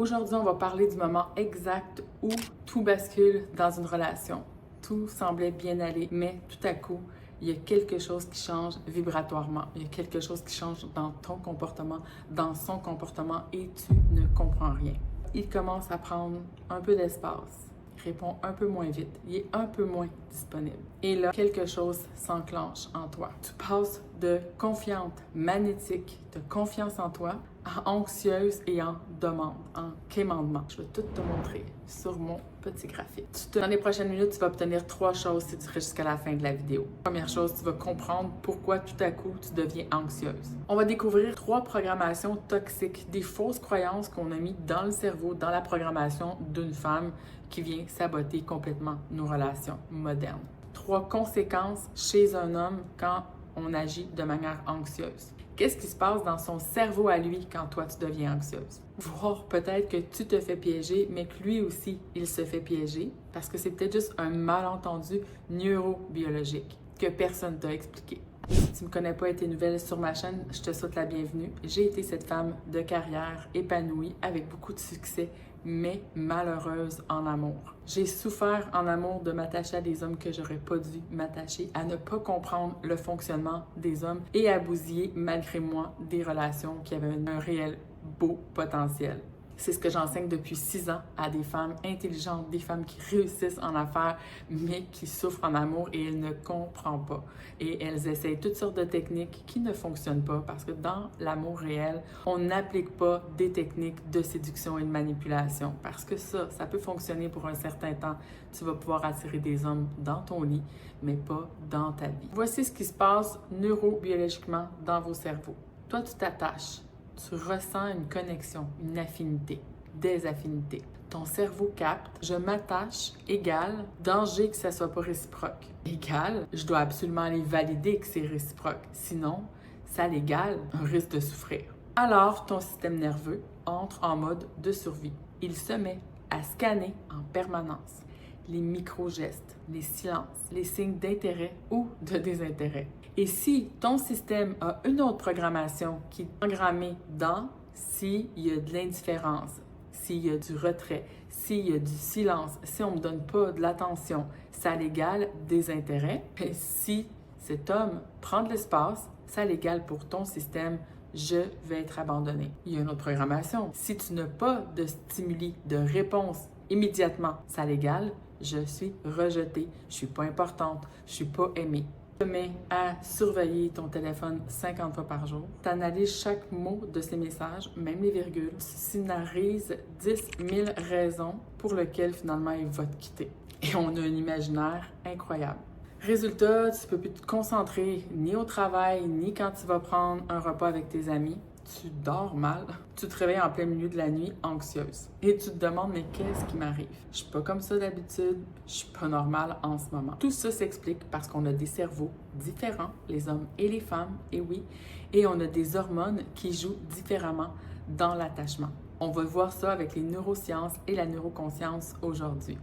Aujourd'hui, on va parler du moment exact où tout bascule dans une relation. Tout semblait bien aller, mais tout à coup, il y a quelque chose qui change vibratoirement. Il y a quelque chose qui change dans ton comportement, dans son comportement, et tu ne comprends rien. Il commence à prendre un peu d'espace. Il répond un peu moins vite. Il est un peu moins disponible. Et là, quelque chose s'enclenche en toi. Tu passes de confiante, magnétique, de confiance en toi, à anxieuse et en demande, en quémandement. Je vais tout te montrer sur mon petit graphique. Dans les prochaines minutes, tu vas obtenir 3 choses si tu restes jusqu'à la fin de la vidéo. Première chose, tu vas comprendre pourquoi tout à coup tu deviens anxieuse. On va découvrir 3 programmations toxiques, des fausses croyances qu'on a mis dans le cerveau, dans la programmation d'une femme qui vient saboter complètement nos relations modernes. 3 conséquences chez un homme quand on agit de manière anxieuse. Qu'est-ce qui se passe dans son cerveau à lui quand toi tu deviens anxieuse? Voir peut-être que tu te fais piéger, mais que lui aussi, il se fait piéger parce que c'est peut-être juste un malentendu neurobiologique que personne t'a expliqué. Si tu ne me connais pas et t'es nouvelle sur ma chaîne, je te souhaite la bienvenue. J'ai été cette femme de carrière épanouie avec beaucoup de succès, mais malheureuse en amour. J'ai souffert en amour de m'attacher à des hommes que j'aurais pas dû m'attacher, à ne pas comprendre le fonctionnement des hommes et à bousiller, malgré moi, des relations qui avaient un réel beau potentiel. C'est ce que j'enseigne depuis 6 ans à des femmes intelligentes, des femmes qui réussissent en affaires, mais qui souffrent en amour et elles ne comprennent pas. Et elles essayent toutes sortes de techniques qui ne fonctionnent pas parce que dans l'amour réel, on n'applique pas des techniques de séduction et de manipulation. Parce que ça peut fonctionner pour un certain temps. Tu vas pouvoir attirer des hommes dans ton lit, mais pas dans ta vie. Voici ce qui se passe neurobiologiquement dans vos cerveaux. Toi, tu t'attaches. Tu ressens une connexion, une affinité, des affinités. Ton cerveau capte, je m'attache, égale, danger que ça soit pas réciproque. Égale, je dois absolument aller valider que c'est réciproque. Sinon, ça l'égale un risque de souffrir. Alors, ton système nerveux entre en mode de survie. Il se met à scanner en permanence les micro-gestes, les silences, les signes d'intérêt ou de désintérêt. Et si ton système a une autre programmation qui est programmée dans s'il y a de l'indifférence, s'il y a du retrait, s'il y a du silence, si on ne me donne pas de l'attention, ça l'égale désintérêt. Et si cet homme prend de l'espace, ça l'égale pour ton système je vais être abandonné. Il y a une autre programmation. Si tu n'as pas de stimuli, de réponse immédiatement, ça l'égale je suis rejetée, je suis pas importante, je suis pas aimée. Tu te mets à surveiller ton téléphone 50 fois par jour. Tu analyses chaque mot de ces messages, même les virgules. Tu scénarises 10 000 raisons pour lesquelles finalement il va te quitter. Et on a un imaginaire incroyable. Résultat, tu ne peux plus te concentrer ni au travail, ni quand tu vas prendre un repas avec tes amis. Tu dors mal, tu te réveilles en plein milieu de la nuit anxieuse et tu te demandes mais qu'est-ce qui m'arrive? Je suis pas comme ça d'habitude, je suis pas normale en ce moment. Tout ça s'explique parce qu'on a des cerveaux différents, les hommes et les femmes, et oui, et on a des hormones qui jouent différemment dans l'attachement. On va voir ça avec les neurosciences et la neuroconscience aujourd'hui.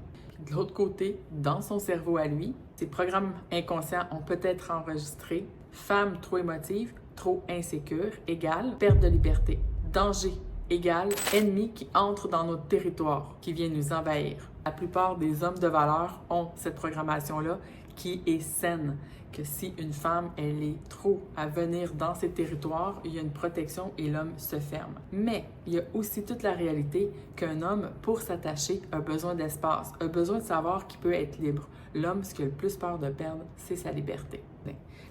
De l'autre côté, dans son cerveau à lui, ses programmes inconscients ont peut-être enregistré femme trop émotive, trop insécure, égale perte de liberté. Danger égale ennemi qui entre dans notre territoire, qui vient nous envahir. La plupart des hommes de valeur ont cette programmation-là qui est saine, que si une femme, elle est trop à venir dans ses territoires, il y a une protection et l'homme se ferme. Mais il y a aussi toute la réalité qu'un homme, pour s'attacher, a besoin d'espace, a besoin de savoir qu'il peut être libre. L'homme, ce qu'il a le plus peur de perdre, c'est sa liberté.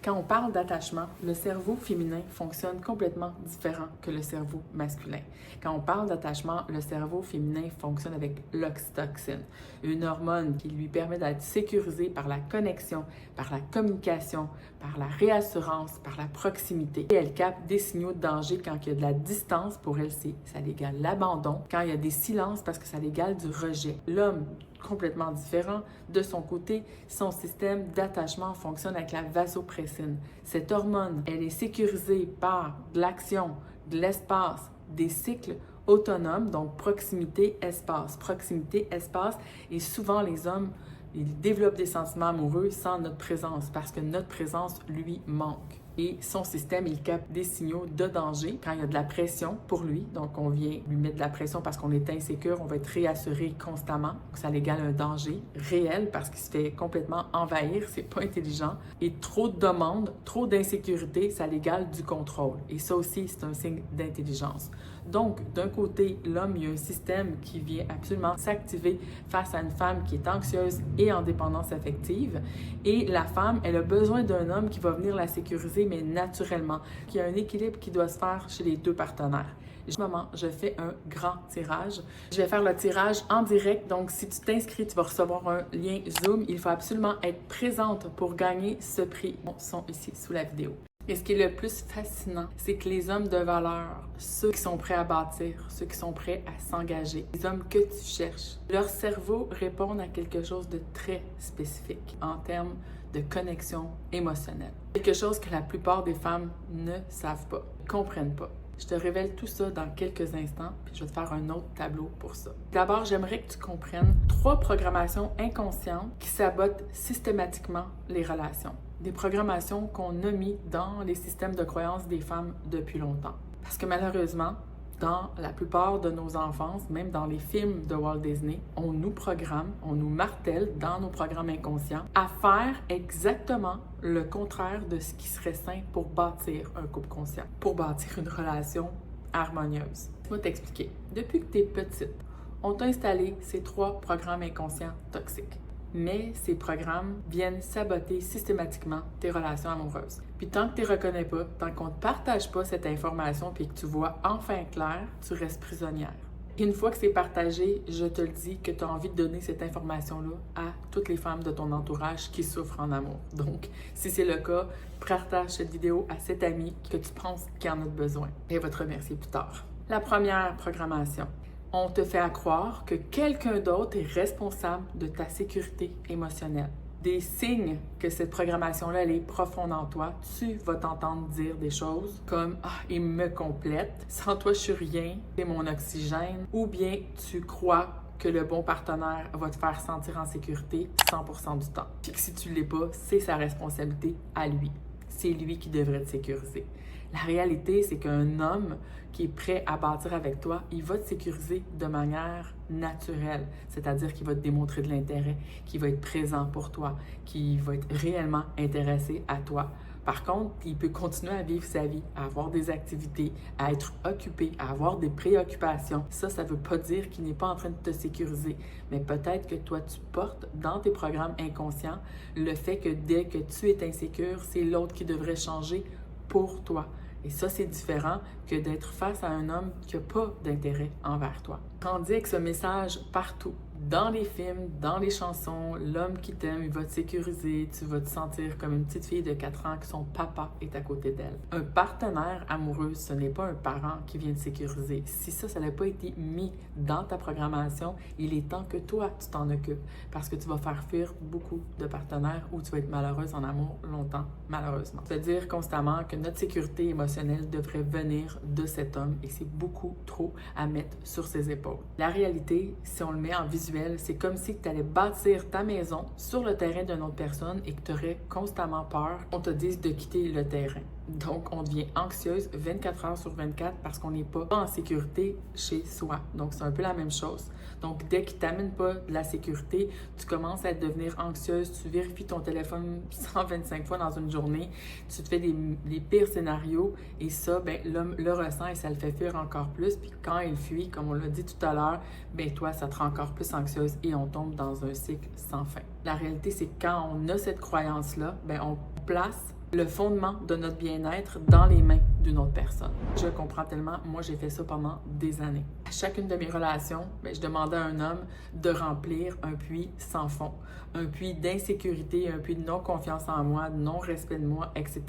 Quand on parle d'attachement, le cerveau féminin fonctionne complètement différent que le cerveau masculin. Quand on parle d'attachement, le cerveau féminin fonctionne avec l'oxytocine, une hormone qui lui permet d'être sécurisé par la connexion, par la communication, par la réassurance, par la proximité. Et elle capte des signaux de danger quand il y a de la distance, pour elle, ça l'égale l'abandon. Quand il y a des silences, parce que ça l'égale du rejet. L'homme, complètement différent. De son côté, son système d'attachement fonctionne avec la vasopressine. Cette hormone, elle est sécurisée par de l'action, de l'espace, des cycles autonomes, donc proximité, espace. Proximité, espace. Et souvent, les hommes, ils développent des sentiments amoureux sans notre présence, parce que notre présence lui manque. et son système, il capte des signaux de danger quand il y a de la pression pour lui. Donc, on vient lui mettre de la pression parce qu'on est insécure, on va être réassuré constamment. Donc, ça égale un danger réel parce qu'il se fait complètement envahir, c'est pas intelligent. Et trop de demandes, trop d'insécurité, ça égale du contrôle. Et ça aussi, c'est un signe d'intelligence. Donc, d'un côté, l'homme, il y a un système qui vient absolument s'activer face à une femme qui est anxieuse et en dépendance affective. Et la femme, elle a besoin d'un homme qui va venir la sécuriser, mais naturellement, qu'il y a un équilibre qui doit se faire chez les deux partenaires. En ce moment, je fais un grand tirage. Je vais faire le tirage en direct, donc si tu t'inscris, tu vas recevoir un lien Zoom. Il faut absolument être présente pour gagner ce prix. Ils sont ici sous la vidéo. Et ce qui est le plus fascinant, c'est que les hommes de valeur, ceux qui sont prêts à bâtir, ceux qui sont prêts à s'engager, les hommes que tu cherches, leur cerveau répond à quelque chose de très spécifique en termes de connexion émotionnelle. Quelque chose que la plupart des femmes ne savent pas, ne comprennent pas. Je te révèle tout ça dans quelques instants, puis je vais te faire un autre tableau pour ça. D'abord, j'aimerais que tu comprennes 3 programmations inconscientes qui sabotent systématiquement les relations. Des programmations qu'on a mis dans les systèmes de croyances des femmes depuis longtemps. Parce que malheureusement, dans la plupart de nos enfances, même dans les films de Walt Disney, on nous programme, on nous martèle dans nos programmes inconscients à faire exactement le contraire de ce qui serait sain pour bâtir un couple conscient, pour bâtir une relation harmonieuse. Je vais t'expliquer. Depuis que tu es petite, on t'a installé ces 3 programmes inconscients toxiques. Mais ces programmes viennent saboter systématiquement tes relations amoureuses. Puis tant que tu ne les reconnais pas, tant qu'on ne te partage pas cette information puis que tu vois enfin clair, tu restes prisonnière. Et une fois que c'est partagé, je te le dis que tu as envie de donner cette information-là à toutes les femmes de ton entourage qui souffrent en amour. Donc, si c'est le cas, partage cette vidéo à cet ami que tu penses qu'il en a besoin. Et elle va te remercier plus tard. La première programmation. On te fait croire que quelqu'un d'autre est responsable de ta sécurité émotionnelle. Des signes que cette programmation-là, elle est profonde en toi, tu vas t'entendre dire des choses comme « Ah, il me complète, sans toi je suis rien, c'est mon oxygène » ou bien tu crois que le bon partenaire va te faire sentir en sécurité 100% du temps. Puis que si tu ne l'es pas, c'est sa responsabilité à lui. C'est lui qui devrait te sécuriser. La réalité, c'est qu'un homme qui est prêt à bâtir avec toi, il va te sécuriser de manière naturelle. C'est-à-dire qu'il va te démontrer de l'intérêt, qu'il va être présent pour toi, qu'il va être réellement intéressé à toi. Par contre, il peut continuer à vivre sa vie, à avoir des activités, à être occupé, à avoir des préoccupations. Ça ne veut pas dire qu'il n'est pas en train de te sécuriser. Mais peut-être que toi, tu portes dans tes programmes inconscients le fait que dès que tu es insécure, c'est l'autre qui devrait changer pour toi. Et ça, c'est différent que d'être face à un homme qui n'a pas d'intérêt envers toi. Grandis avec ce message partout. Dans les films, dans les chansons, l'homme qui t'aime, il va te sécuriser, tu vas te sentir comme une petite fille de 4 ans que son papa est à côté d'elle. Un partenaire amoureux, ce n'est pas un parent qui vient te sécuriser. Si ça n'a pas été mis dans ta programmation, il est temps que toi, tu t'en occupes parce que tu vas faire fuir beaucoup de partenaires ou tu vas être malheureuse en amour longtemps, malheureusement. Se dire constamment que notre sécurité émotionnelle devrait venir de cet homme et c'est beaucoup trop à mettre sur ses épaules. La réalité, si on le met en visuel, c'est comme si tu allais bâtir ta maison sur le terrain d'une autre personne et que tu aurais constamment peur qu'on te dise de quitter le terrain. Donc, on devient anxieuse 24 heures sur 24 parce qu'on n'est pas en sécurité chez soi. Donc, c'est un peu la même chose. Donc, dès qu'il ne t'amène pas de la sécurité, tu commences à devenir anxieuse, tu vérifies ton téléphone 125 fois dans une journée, tu te fais les pires scénarios et ça, ben, l'homme le ressent et ça le fait fuir encore plus. Puis quand il fuit, comme on l'a dit tout à l'heure, ben toi, ça te rend encore plus anxieuse et on tombe dans un cycle sans fin. La réalité, c'est que quand on a cette croyance-là, ben, on place le fondement de notre bien-être dans les mains d'une autre personne. Je comprends tellement. Moi, j'ai fait ça pendant des années. À chacune de mes relations, je demandais à un homme de remplir un puits sans fond, un puits d'insécurité, un puits de non-confiance en moi, de non-respect de moi, etc.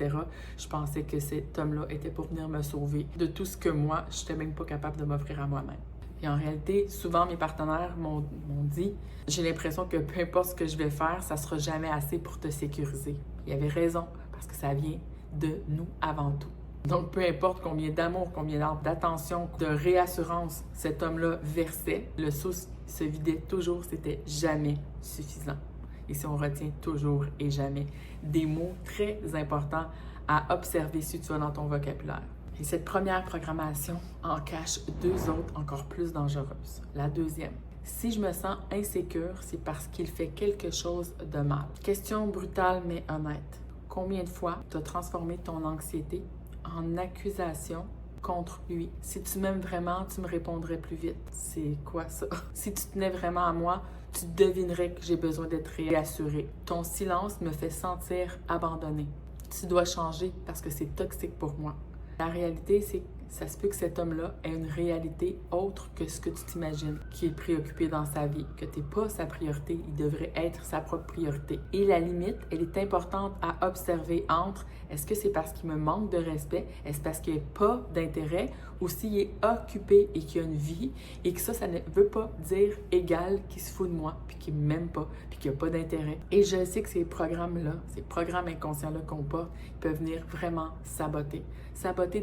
Je pensais que cet homme-là était pour venir me sauver de tout ce que moi, je n'étais même pas capable de m'offrir à moi-même. Et en réalité, souvent, mes partenaires m'ont dit « J'ai l'impression que peu importe ce que je vais faire, ça ne sera jamais assez pour te sécuriser. » Il avait raison, parce que ça vient de nous avant tout. Donc, peu importe combien d'amour, combien d'attention, de réassurance cet homme-là versait, le seau se vidait toujours, c'était jamais suffisant. Et si on retient toujours et jamais des mots très importants à observer si tu as dans ton vocabulaire. Et cette première programmation en cache 2 autres encore plus dangereuses. La deuxième. Si je me sens insécure, c'est parce qu'il fait quelque chose de mal. Question brutale mais honnête. Combien de fois tu as transformé ton anxiété en accusation contre lui? Si tu m'aimes vraiment, tu me répondrais plus vite. C'est quoi ça? Si tu tenais vraiment à moi, tu devinerais que j'ai besoin d'être réassurée. Ton silence me fait sentir abandonnée. Tu dois changer parce que c'est toxique pour moi. La réalité, c'est que ça se peut que cet homme-là ait une réalité autre que ce que tu t'imagines, qui est préoccupé dans sa vie, que tu n'es pas sa priorité, il devrait être sa propre priorité. Et la limite, elle est importante à observer entre est-ce que c'est parce qu'il me manque de respect, est-ce parce qu'il n'y a pas d'intérêt, ou s'il est occupé et qu'il a une vie, et que ça ne veut pas dire égal qu'il se fout de moi, puis qu'il ne m'aime pas, puis qu'il n'y a pas d'intérêt. Et je sais que ces programmes-là, ces programmes inconscients-là qu'on porte, ils peuvent venir vraiment saboter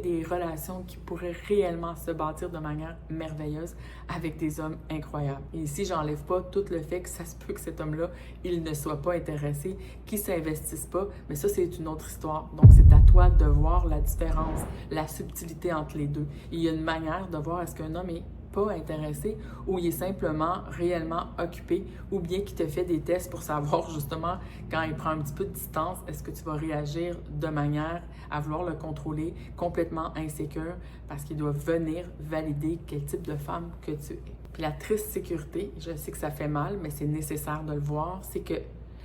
des relations qui pourraient réellement se bâtir de manière merveilleuse avec des hommes incroyables. Et ici, j'enlève pas tout le fait que ça se peut que cet homme-là, il ne soit pas intéressé, qu'il ne s'investisse pas, mais ça, c'est une autre histoire. Donc, c'est à toi de voir la différence, la subtilité entre les deux. Il y a une manière de voir est-ce qu'un homme est pas intéressé ou il est simplement réellement occupé ou bien qu'il te fait des tests pour savoir justement quand il prend un petit peu de distance, est-ce que tu vas réagir de manière à vouloir le contrôler complètement insécure parce qu'il doit venir valider quel type de femme que tu es. Puis la triste sécurité, je sais que ça fait mal, mais c'est nécessaire de le voir, c'est que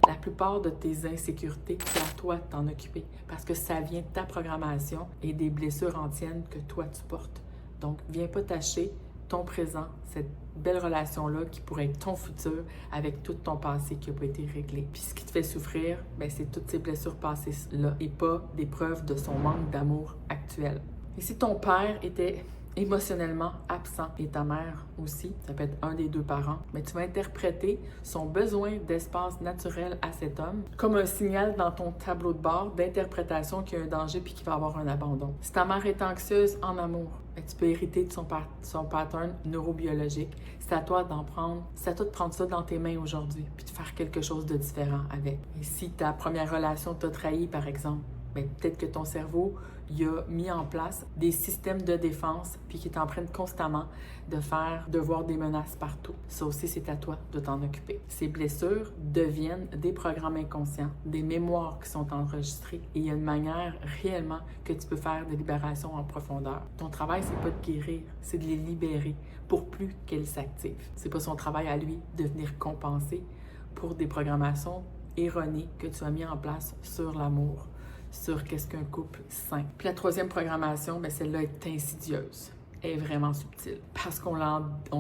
la plupart de tes insécurités, c'est à toi de t'en occuper parce que ça vient de ta programmation et des blessures anciennes que toi tu portes. Donc, viens pas tâcher ton présent, cette belle relation-là qui pourrait être ton futur avec tout ton passé qui n'a pas été réglé. Puis ce qui te fait souffrir, c'est toutes ces blessures passées-là et pas des preuves de son manque d'amour actuel. Et si ton père était émotionnellement absent et ta mère aussi, ça peut être un des deux parents, mais tu vas interpréter son besoin d'espace naturel à cet homme comme un signal dans ton tableau de bord d'interprétation qu'il y a un danger puis qu'il va avoir un abandon. Si ta mère est anxieuse en amour, tu peux hériter de son pattern neurobiologique. C'est à toi de prendre ça dans tes mains aujourd'hui puis de faire quelque chose de différent avec. Et si ta première relation t'a trahi, par exemple, peut-être que ton cerveau il a mis en place des systèmes de défense puis qui est en train constamment de voir des menaces partout. Ça aussi, c'est à toi de t'en occuper. Ces blessures deviennent des programmes inconscients, des mémoires qui sont enregistrées et il y a une manière réellement que tu peux faire de libération en profondeur. Ton travail, c'est pas de guérir, c'est de les libérer pour plus qu'elles s'activent. C'est pas son travail à lui de venir compenser pour des programmations erronées que tu as mis en place sur l'amour, sur qu'est-ce qu'un couple sain. Puis la troisième programmation, celle-là est insidieuse. Elle est vraiment subtile parce qu'on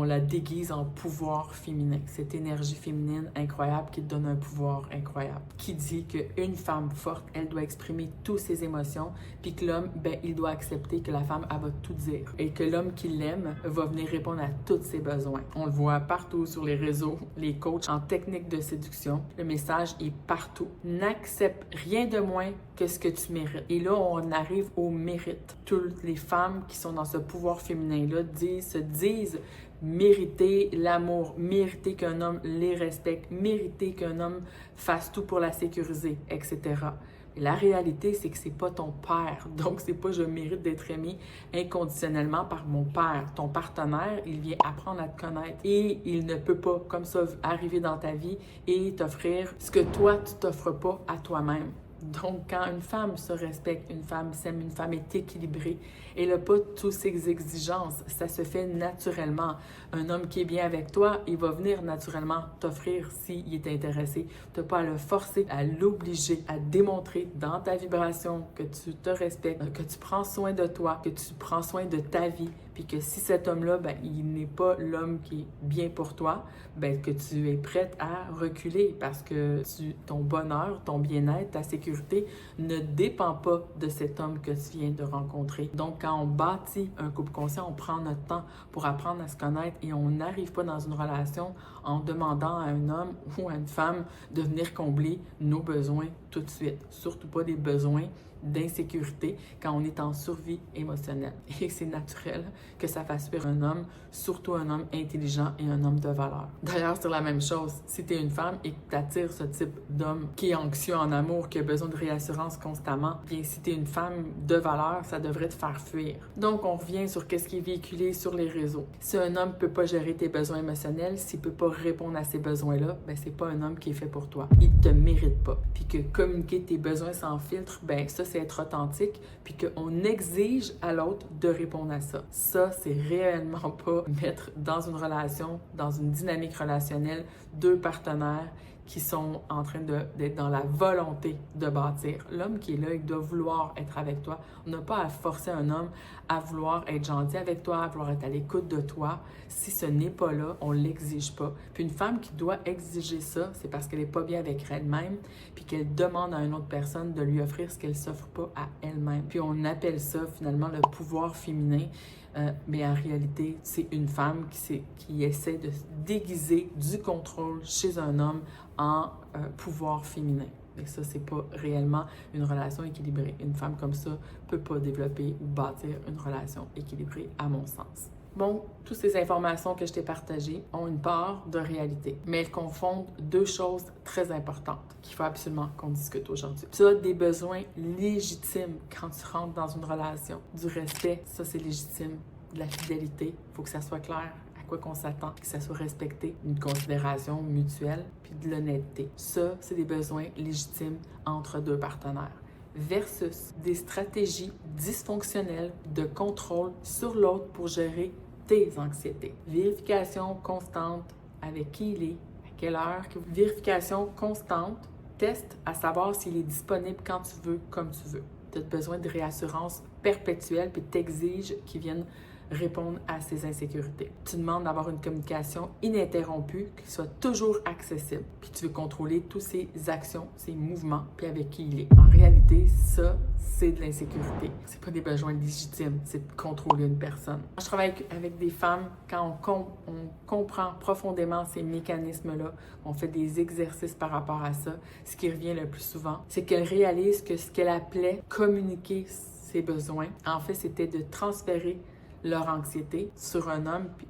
la déguise en pouvoir féminin. Cette énergie féminine incroyable qui te donne un pouvoir incroyable. Qui dit qu'une femme forte, elle doit exprimer toutes ses émotions puis que l'homme, il doit accepter que la femme, elle va tout dire et que l'homme qui l'aime va venir répondre à tous ses besoins. On le voit partout sur les réseaux, les coachs en technique de séduction. Le message est partout. N'accepte rien de moins que ce que tu mérites. Et là, on arrive au mérite. Toutes les femmes qui sont dans ce pouvoir féminin-là se disent mériter l'amour, mériter qu'un homme les respecte, mériter qu'un homme fasse tout pour la sécuriser, etc. Et la réalité, c'est que c'est pas ton père. Donc, c'est pas je mérite d'être aimé inconditionnellement par mon père. Ton partenaire, il vient apprendre à te connaître et il ne peut pas, comme ça, arriver dans ta vie et t'offrir ce que toi, tu t'offres pas à toi-même. Donc, quand une femme se respecte, une femme s'aime, une femme est équilibrée, elle n'a pas toutes ses exigences. Ça se fait naturellement. Un homme qui est bien avec toi, il va venir naturellement t'offrir s'il est intéressé. Tu n'as pas à le forcer, à l'obliger, à démontrer dans ta vibration que tu te respectes, que tu prends soin de toi, que tu prends soin de ta vie. Puis que si cet homme-là, il n'est pas l'homme qui est bien pour toi, que tu es prête à reculer parce que ton bonheur, ton bien-être, ta sécurité ne dépend pas de cet homme que tu viens de rencontrer. Donc, quand on bâtit un couple conscient, on prend notre temps pour apprendre à se connaître et on n'arrive pas dans une relation en demandant à un homme ou à une femme de venir combler nos besoins tout de suite. Surtout pas des besoins d'insécurité quand on est en survie émotionnelle. Et c'est naturel que ça fasse fuir un homme, surtout un homme intelligent et un homme de valeur. D'ailleurs, c'est la même chose. Si tu es une femme et que tu attires ce type d'homme qui est anxieux en amour, qui a besoin de réassurance constamment, bien si tu es une femme de valeur, ça devrait te faire fuir. Donc, on revient sur ce qui est véhiculé sur les réseaux. Si un homme ne peut pas gérer tes besoins émotionnels, s'il ne peut pas répondre à ces besoins-là, ben c'est pas un homme qui est fait pour toi. Il te mérite pas. Puis que communiquer tes besoins sans filtre, ben ça, c'est être authentique, puis qu'on exige à l'autre de répondre à ça. Ça, c'est réellement pas mettre dans une relation, dans une dynamique relationnelle, deux partenaires qui sont en train d'être dans la volonté de bâtir. L'homme qui est là, il doit vouloir être avec toi. On n'a pas à forcer un homme à vouloir être gentil avec toi, à vouloir être à l'écoute de toi. Si ce n'est pas là, on ne l'exige pas. Puis une femme qui doit exiger ça, c'est parce qu'elle n'est pas bien avec elle-même, puis qu'elle demande à une autre personne de lui offrir ce qu'elle ne s'offre pas à elle-même. Puis on appelle ça finalement le pouvoir féminin. Mais en réalité, c'est une femme qui essaie de déguiser du contrôle chez un homme en pouvoir féminin. Mais ça, c'est pas réellement une relation équilibrée. Une femme comme ça peut pas développer ou bâtir une relation équilibrée, à mon sens. Bon, toutes ces informations que je t'ai partagées ont une part de réalité, mais elles confondent deux choses très importantes qu'il faut absolument qu'on discute aujourd'hui. Tu as des besoins légitimes quand tu rentres dans une relation. Du respect, ça c'est légitime. De la fidélité, il faut que ça soit clair à quoi qu'on s'attend, que ça soit respecté. Une considération mutuelle, puis de l'honnêteté. Ça, c'est des besoins légitimes entre deux partenaires. Versus des stratégies dysfonctionnelles de contrôle sur l'autre pour gérer tes anxiétés. Vérification constante avec qui il est, à quelle heure. Vérification constante, test à savoir s'il est disponible quand tu veux, comme tu veux. Tu as besoin de réassurance perpétuelle puis t'exiges qu'il vienne répondre à ses insécurités. Tu demandes d'avoir une communication ininterrompue, qu'il soit toujours accessible. Puis tu veux contrôler toutes ses actions, ses mouvements, puis avec qui il est. En réalité, ça, c'est de l'insécurité. C'est pas des besoins légitimes, c'est de contrôler une personne. Je travaille avec des femmes, quand on comprend profondément ces mécanismes-là, on fait des exercices par rapport à ça, ce qui revient le plus souvent, c'est qu'elles réalisent que ce qu'elle appelait communiquer ses besoins, en fait, c'était de transférer leur anxiété sur un homme puis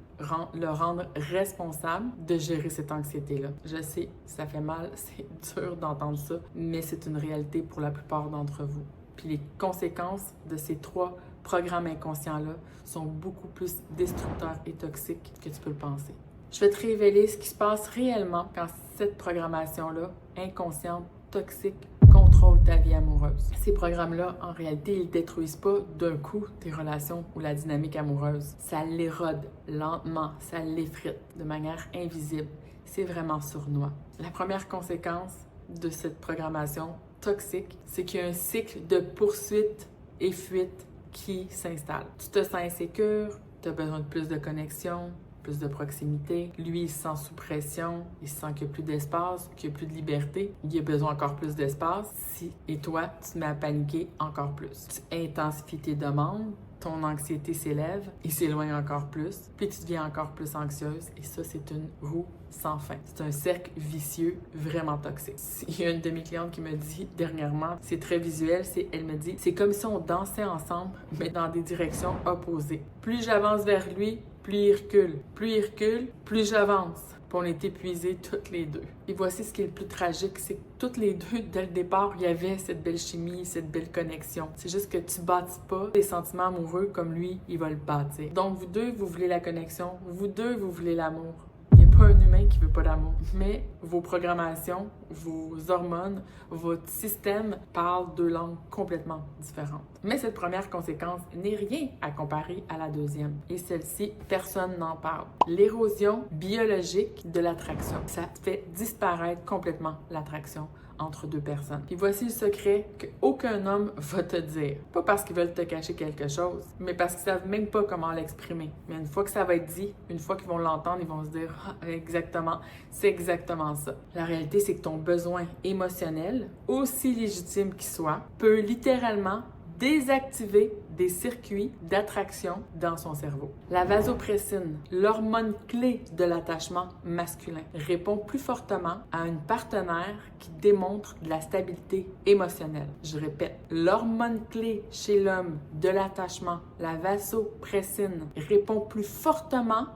le rendre responsable de gérer cette anxiété-là. Je sais, ça fait mal, c'est dur d'entendre ça, mais c'est une réalité pour la plupart d'entre vous. Puis les conséquences de ces 3 programmes inconscients-là sont beaucoup plus destructeurs et toxiques que tu peux le penser. Je vais te révéler ce qui se passe réellement quand cette programmation-là, inconsciente, toxique, contrôle ta vie amoureuse. Ces programmes-là, en réalité, ils ne détruisent pas d'un coup tes relations ou la dynamique amoureuse. Ça l'érode lentement, ça l'effrite de manière invisible. C'est vraiment sournois. La première conséquence de cette programmation toxique, c'est qu'il y a un cycle de poursuite et fuite qui s'installe. Tu te sens insécure, tu as besoin de plus de connexion, plus de proximité. Lui, il se sent sous pression, il sent qu'il n'y a plus d'espace, qu'il n'y a plus de liberté. Il a besoin encore plus d'espace. Et toi, tu te mets à paniquer encore plus. Tu intensifies tes demandes, ton anxiété s'élève, il s'éloigne encore plus, puis tu deviens encore plus anxieuse. Et ça, c'est une roue sans fin. C'est un cercle vicieux vraiment toxique. Il y a une de mes clientes qui me dit dernièrement, c'est très visuel, elle me dit, c'est comme si on dansait ensemble, mais dans des directions opposées. Plus j'avance vers lui, plus il recule. Plus il recule, plus j'avance. Puis on est épuisés toutes les deux. Et voici ce qui est le plus tragique, c'est que toutes les deux, dès le départ, il y avait cette belle chimie, cette belle connexion. C'est juste que tu bâtis pas des sentiments amoureux comme lui, il va le bâtir. Donc vous deux, vous voulez la connexion. Vous deux, vous voulez l'amour. Il n'y a pas un humain qui veut pas d'amour. Mais vos programmations, vos hormones, votre système parlent 2 langues complètement différentes. Mais cette première conséquence n'est rien à comparer à la deuxième. Et celle-ci, personne n'en parle. L'érosion biologique de l'attraction. Ça fait disparaître complètement l'attraction entre 2 personnes. Puis voici le secret qu'aucun homme va te dire. Pas parce qu'ils veulent te cacher quelque chose, mais parce qu'ils savent même pas comment l'exprimer. Mais une fois que ça va être dit, une fois qu'ils vont l'entendre, ils vont se dire « Ah, exactement, c'est exactement ça ». La réalité, c'est que ton besoin émotionnel, aussi légitime qu'il soit, peut littéralement désactiver des circuits d'attraction dans son cerveau. La vasopressine, l'hormone clé de l'attachement masculin, répond plus fortement à une partenaire qui démontre de la stabilité émotionnelle. Je répète, l'hormone clé chez l'homme de l'attachement, la vasopressine, répond plus fortement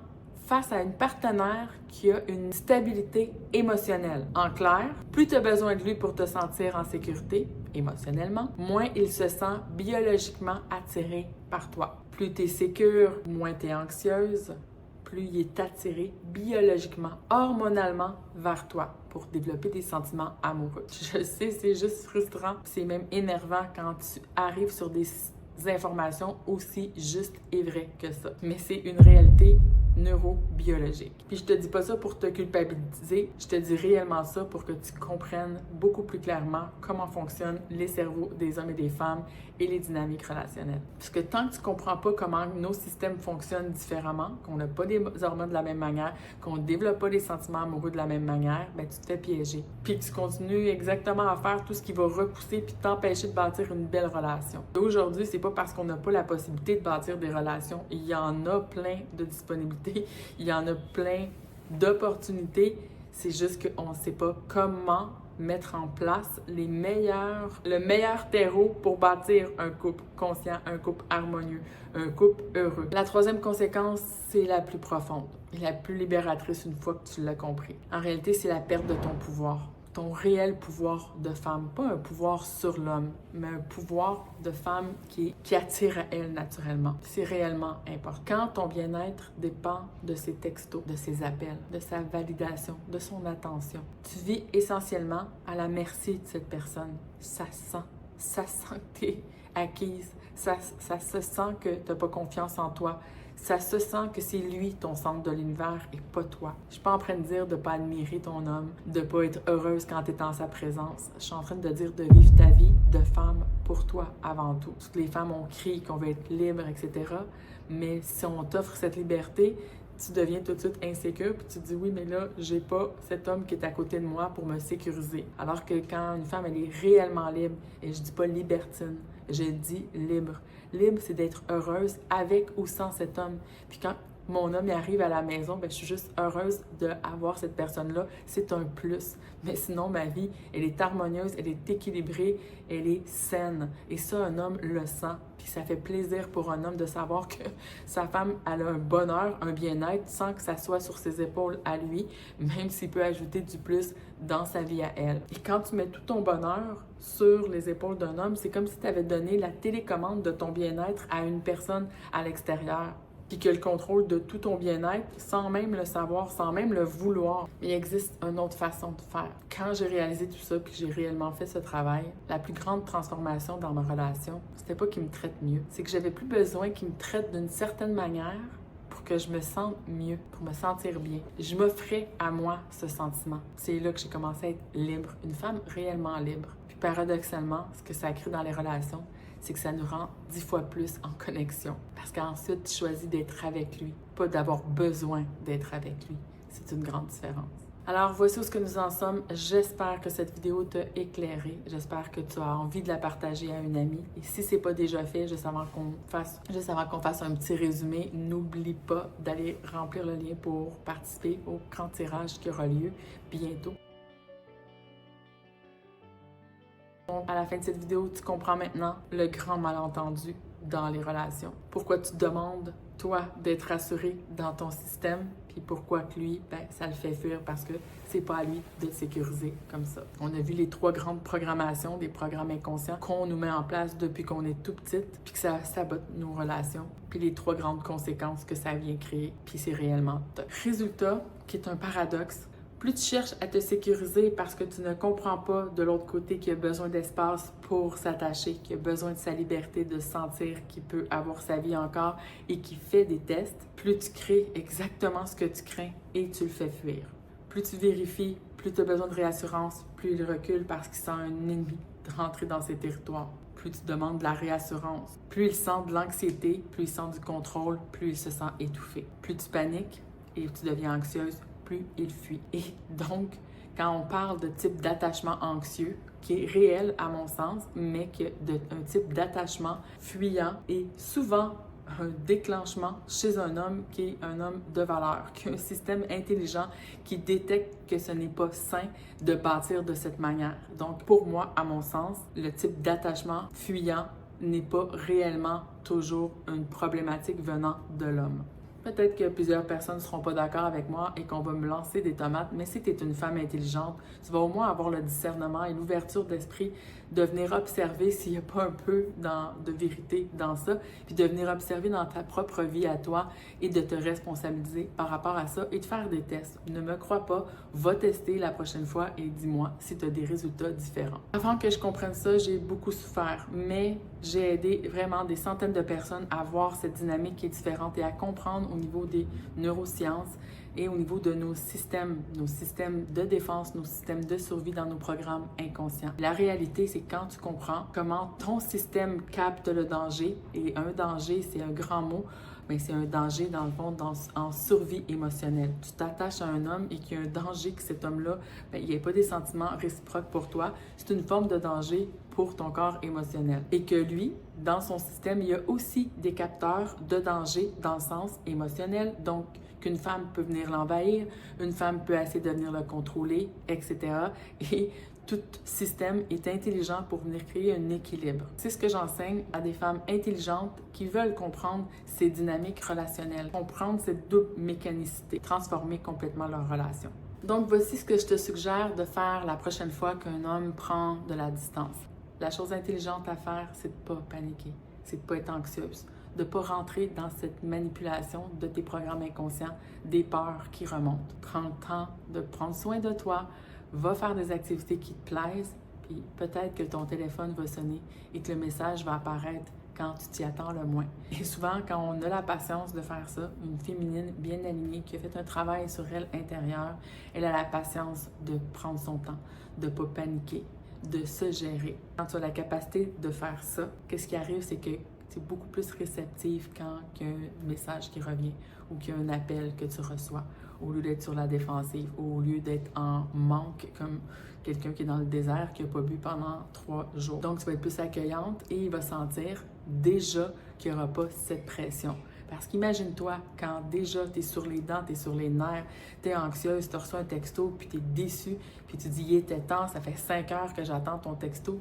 face à une partenaire qui a une stabilité émotionnelle. En clair, plus tu as besoin de lui pour te sentir en sécurité émotionnellement, moins il se sent biologiquement attiré par toi. Plus tu es sécure, moins tu es anxieuse, plus il est attiré biologiquement, hormonalement vers toi pour développer des sentiments amoureux. Je sais, c'est juste frustrant, c'est même énervant quand tu arrives sur des informations aussi justes et vraies que ça. Mais c'est une réalité neurobiologique. Puis je te dis pas ça pour te culpabiliser, je te dis réellement ça pour que tu comprennes beaucoup plus clairement comment fonctionnent les cerveaux des hommes et des femmes et les dynamiques relationnelles. Parce que tant que tu comprends pas comment nos systèmes fonctionnent différemment, qu'on n'a pas des hormones de la même manière, qu'on ne développe pas des sentiments amoureux de la même manière, ben tu te fais piéger. Puis que tu continues exactement à faire tout ce qui va repousser puis t'empêcher de bâtir une belle relation. Aujourd'hui, c'est pas parce qu'on n'a pas la possibilité de bâtir des relations. Il y en a plein de disponibilités, il y en a plein d'opportunités. C'est juste qu'on ne sait pas comment mettre en place le meilleur terreau pour bâtir un couple conscient, un couple harmonieux, un couple heureux. La troisième conséquence, c'est la plus profonde et la plus libératrice une fois que tu l'as compris. En réalité, c'est la perte de ton pouvoir. Ton réel pouvoir de femme, pas un pouvoir sur l'homme, mais un pouvoir de femme qui attire à elle naturellement. C'est réellement important. Quand ton bien-être dépend de ses textos, de ses appels, de sa validation, de son attention, tu vis essentiellement à la merci de cette personne. Ça sent que t'es acquise, ça se sent que t'as pas confiance en toi. Ça se sent que c'est lui ton centre de l'univers et pas toi. Je suis pas en train de dire de pas admirer ton homme, de pas être heureuse quand tu es en sa présence. Je suis en train de dire de vivre ta vie de femme pour toi avant tout. Parce que les femmes ont crié qu'on veut être libre, etc. Mais si on t'offre cette liberté, tu deviens tout de suite insécure puis tu te dis oui, mais là, j'ai pas cet homme qui est à côté de moi pour me sécuriser. Alors que quand une femme, elle est réellement libre, et je dis pas libertine, je dis libre. Libre, c'est d'être heureuse avec ou sans cet homme. Puis quand mon homme arrive à la maison, ben, je suis juste heureuse d'avoir cette personne-là. C'est un plus. Mais sinon, ma vie, elle est harmonieuse, elle est équilibrée, elle est saine. Et ça, un homme le sent. Puis ça fait plaisir pour un homme de savoir que sa femme, elle a un bonheur, un bien-être, sans que ça soit sur ses épaules à lui, même s'il peut ajouter du plus dans sa vie à elle. Et quand tu mets tout ton bonheur sur les épaules d'un homme, c'est comme si tu avais donné la télécommande de ton bien-être à une personne à l'extérieur. Puis que le contrôle de tout ton bien-être, sans même le savoir, sans même le vouloir. Mais il existe une autre façon de faire. Quand j'ai réalisé tout ça, puis j'ai réellement fait ce travail, la plus grande transformation dans ma relation, c'était pas qu'il me traite mieux. C'est que j'avais plus besoin qu'il me traite d'une certaine manière pour que je me sente mieux, pour me sentir bien. Je m'offrais à moi ce sentiment. C'est là que j'ai commencé à être libre, une femme réellement libre. Puis paradoxalement, ce que ça crée dans les relations, c'est que ça nous rend 10 fois plus en connexion. Parce qu'ensuite, tu choisis d'être avec lui, pas d'avoir besoin d'être avec lui. C'est une grande différence. Alors, voici où ce que nous en sommes. J'espère que cette vidéo t'a éclairé. J'espère que tu as envie de la partager à une amie. Et si ce n'est pas déjà fait, juste avant qu'on fasse un petit résumé, n'oublie pas d'aller remplir le lien pour participer au grand tirage qui aura lieu bientôt. À la fin de cette vidéo, tu comprends maintenant le grand malentendu dans les relations. Pourquoi tu demandes, toi, d'être rassuré dans ton système, puis pourquoi que lui, ça le fait fuir parce que c'est pas à lui de te sécuriser comme ça. On a vu les 3 grandes programmations, des programmes inconscients qu'on nous met en place depuis qu'on est tout petite, puis que ça sabote nos relations, puis les 3 grandes conséquences que ça vient créer, puis c'est réellement top. Résultat, qui est un paradoxe, plus tu cherches à te sécuriser parce que tu ne comprends pas de l'autre côté qu'il y a besoin d'espace pour s'attacher, qu'il a besoin de sa liberté, de sentir qu'il peut avoir sa vie encore et qu'il fait des tests, plus tu crées exactement ce que tu crains et tu le fais fuir. Plus tu vérifies, plus tu as besoin de réassurance, plus il recule parce qu'il sent un ennemi de rentrer dans ses territoires. Plus tu demandes de la réassurance, plus il sent de l'anxiété, plus il sent du contrôle, plus il se sent étouffé. Plus tu paniques et tu deviens anxieuse, plus il fuit. Et donc, quand on parle de type d'attachement anxieux, qui est réel à mon sens, mais un type d'attachement fuyant et souvent un déclenchement chez un homme qui est un homme de valeur, qui a un système intelligent qui détecte que ce n'est pas sain de bâtir de cette manière. Donc, pour moi, à mon sens, le type d'attachement fuyant n'est pas réellement toujours une problématique venant de l'homme. Peut-être que plusieurs personnes ne seront pas d'accord avec moi et qu'on va me lancer des tomates, mais si tu es une femme intelligente, tu vas au moins avoir le discernement et l'ouverture d'esprit de venir observer s'il n'y a pas un peu de vérité dans ça, puis de venir observer dans ta propre vie à toi et de te responsabiliser par rapport à ça et de faire des tests. Ne me crois pas, va tester la prochaine fois et dis-moi si tu as des résultats différents. Avant que je comprenne ça, j'ai beaucoup souffert, mais j'ai aidé vraiment des centaines de personnes à voir cette dynamique qui est différente et à comprendre au niveau des neurosciences et au niveau de nos systèmes de défense, nos systèmes de survie dans nos programmes inconscients. La réalité, c'est quand tu comprends comment ton système capte le danger, et un danger, c'est un grand mot, mais c'est un danger, dans le fond, en survie émotionnelle. Tu t'attaches à un homme et qu'il y a un danger que cet homme-là, il n'y ait pas des sentiments réciproques pour toi. C'est une forme de danger pour ton corps émotionnel. Et que lui, dans son système, il y a aussi des capteurs de danger dans le sens émotionnel. Donc, qu'une femme peut venir l'envahir, une femme peut essayer de venir le contrôler, etc. Et tout système est intelligent pour venir créer un équilibre. C'est ce que j'enseigne à des femmes intelligentes qui veulent comprendre ces dynamiques relationnelles, comprendre cette double mécanicité, transformer complètement leur relation. Donc, voici ce que je te suggère de faire la prochaine fois qu'un homme prend de la distance. La chose intelligente à faire, c'est de ne pas paniquer, c'est de ne pas être anxieuse, de ne pas rentrer dans cette manipulation de tes programmes inconscients, des peurs qui remontent. Prends le temps de prendre soin de toi, va faire des activités qui te plaisent, puis peut-être que ton téléphone va sonner et que le message va apparaître quand tu t'y attends le moins. Et souvent, quand on a la patience de faire ça, une féminine bien alignée qui a fait un travail sur elle intérieur, elle a la patience de prendre son temps, de ne pas paniquer, de se gérer. Quand tu as la capacité de faire ça, qu'est-ce qui arrive, c'est que tu es beaucoup plus réceptive quand il y a un message qui revient ou qu'il y a un appel que tu reçois, au lieu d'être sur la défensive, au lieu d'être en manque comme quelqu'un qui est dans le désert, qui n'a pas bu pendant 3 jours. Donc, tu vas être plus accueillante et il va sentir déjà qu'il n'y aura pas cette pression. Parce qu'imagine-toi, quand déjà tu es sur les dents, tu es sur les nerfs, tu es anxieuse, tu reçois un texto, puis tu es déçu, puis tu dis « il était temps, ça fait 5 heures que j'attends ton texto »,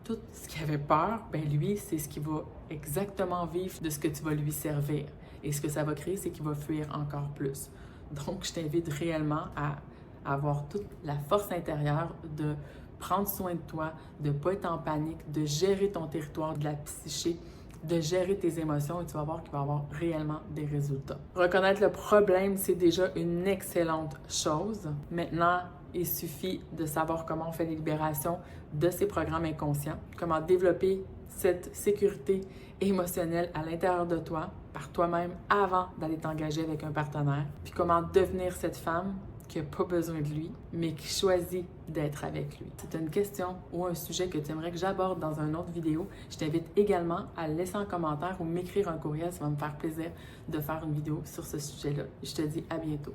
tout ce qui avait peur, ben lui, c'est ce qui va exactement vivre de ce que tu vas lui servir. Et ce que ça va créer, c'est qu'il va fuir encore plus. Donc, je t'invite réellement à avoir toute la force intérieure de prendre soin de toi, de ne pas être en panique, de gérer ton territoire de la psyché, de gérer tes émotions et tu vas voir qu'il va y avoir réellement des résultats. Reconnaître le problème, c'est déjà une excellente chose. Maintenant, il suffit de savoir comment on fait les libérations de ces programmes inconscients, comment développer cette sécurité émotionnelle à l'intérieur de toi, par toi-même, avant d'aller t'engager avec un partenaire, puis comment devenir cette femme qui n'a pas besoin de lui, mais qui choisit d'être avec lui. C'est une question ou un sujet que tu aimerais que j'aborde dans une autre vidéo. Je t'invite également à le laisser en commentaire ou m'écrire un courriel. Ça va me faire plaisir de faire une vidéo sur ce sujet-là. Je te dis à bientôt.